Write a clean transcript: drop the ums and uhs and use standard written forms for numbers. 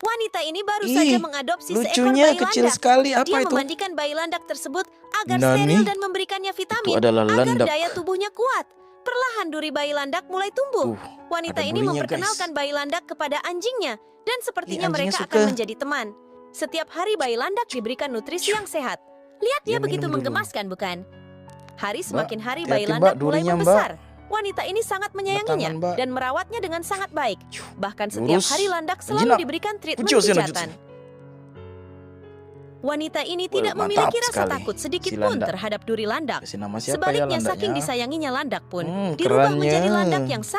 Wanita ini baru Ih, saja mengadopsi seekor lucunya bayi kecil landak. sekali. Apa Dia itu? memandikan bayi landak tersebut agar Nani? steril dan memberikannya vitamin adalah agar landak. daya tubuhnya kuat. Perlahan duri bayi landak mulai tumbuh. Wanita ada ini durinya, memperkenalkan bayi landak kepada anjingnya dan sepertinya anjingnya mereka suka. akan menjadi teman. Setiap hari bayi landak diberikan nutrisi yang sehat. Lihat dia begitu minum dulu. menggemaskan, bukan? Hari semakin hari hati-hati, bayi Mbak, landak mulai durinya, membesar. Wanita ini sangat menyayanginya Tangan, Mbak. dan merawatnya dengan sangat baik. Bahkan setiap Lurus. hari landak Anjina. selalu diberikan treatment Ujo, Sina, pijatan. Wanita ini tidak mantap memiliki rasa sekali. takut sedikit Si pun landak. terhadap duri landak. Kasih nama siapa ya Sebaliknya, landaknya? saking disayanginya landak pun dirubah kerannya. menjadi landak yang sangat